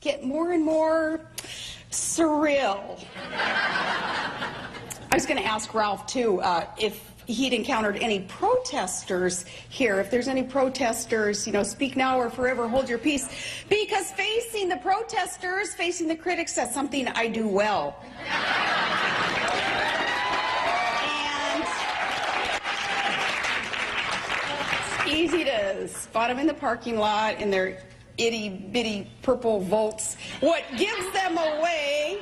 get more and more surreal. I was going to ask Ralph, too, if he'd encountered any protesters here. If there's any protesters, you know, speak now or forever hold your peace. Because facing the protesters, facing the critics, that's something I do well. And it's easy to spot them in the parking lot in their itty-bitty purple Volts. What gives them away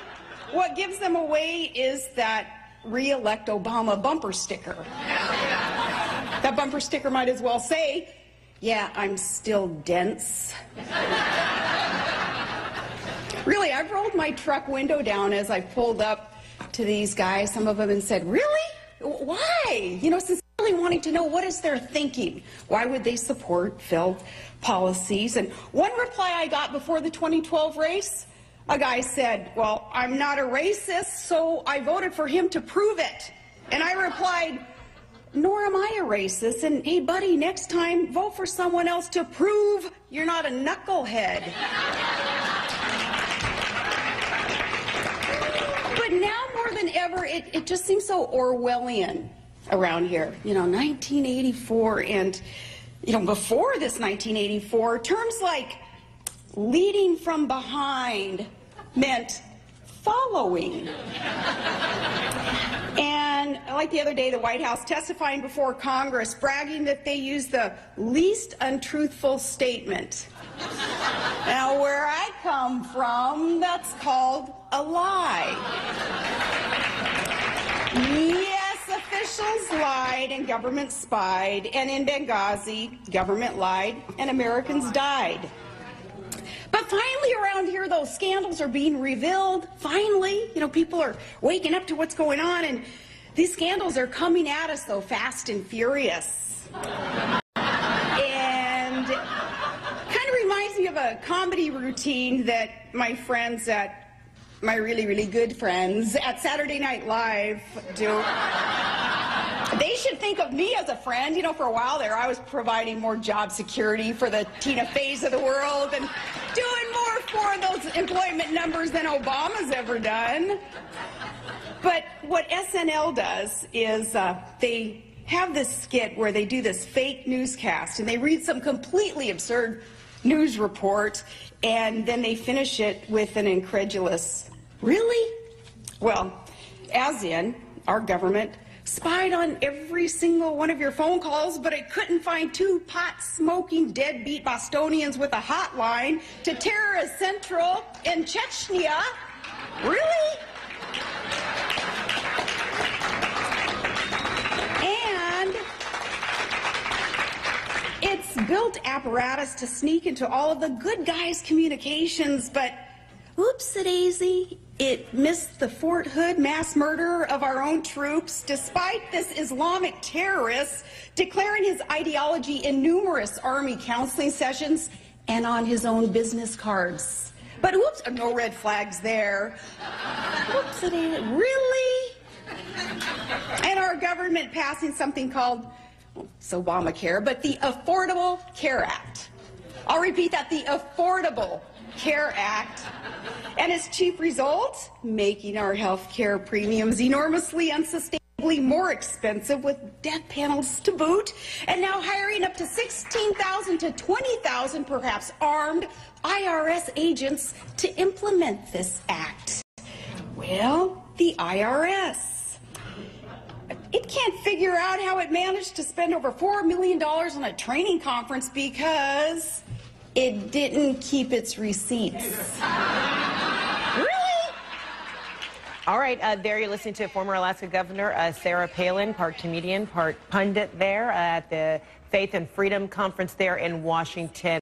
is that re-elect Obama bumper sticker. That bumper sticker might as well say, yeah, I'm still dense. Really, I've rolled my truck window down as I pulled up to these guys, some of them, and said, really? Why? You know, sincerely wanting to know what is their thinking. Why would they support failed policies? And one reply I got before the 2012 race, a guy said, well, I'm not a racist, so I voted for him to prove it. And I replied, nor am I a racist. And hey, buddy, next time, vote for someone else to prove you're not a knucklehead. But now more than ever, it just seems so Orwellian around here. You know, 1984 and, you know, before this 1984, terms like leading from behind meant following. And like the other day, the White House testifying before Congress, bragging that they used the least untruthful statement. Now, where I come from, that's called a lie. Yes, officials lied and government spied, and in Benghazi, government lied and Americans died. But finally around here, those scandals are being revealed. Finally, you know, people are waking up to what's going on, and these scandals are coming at us, though, fast and furious. And kind of reminds me of a comedy routine that my friends my really, really good friends at Saturday Night Live do. They should think of me as a friend. You know, for a while there, I was providing more job security for the Tina Feys of the world and doing more for those employment numbers than Obama's ever done. But what SNL does is they have this skit where they do this fake newscast, and they read some completely absurd news report, and then they finish it with an incredulous, really? Well, as in, our government spied on every single one of your phone calls, but it couldn't find two pot-smoking, deadbeat Bostonians with a hotline to terrorist central in Chechnya. Really? And it's built apparatus to sneak into all of the good guys' communications, but oopsie-daisy, it missed the Fort Hood mass murder of our own troops, despite this Islamic terrorist declaring his ideology in numerous Army counseling sessions and on his own business cards. But whoops, no red flags there. Whoopsie, really? And our government passing something called, well, it's Obamacare, but the Affordable Care Act. I'll repeat that, the Affordable Care Act. And its chief result, making our health care premiums enormously unsustainably more expensive with death panels to boot, and now hiring up to 16,000 to 20,000 perhaps armed IRS agents to implement this act. Well, the IRS. It can't figure out how it managed to spend over $4 million on a training conference because it didn't keep its receipts. Really? All right, there you're listening to former Alaska Governor Sarah Palin, part comedian, part pundit there at the Faith and Freedom Conference there in Washington.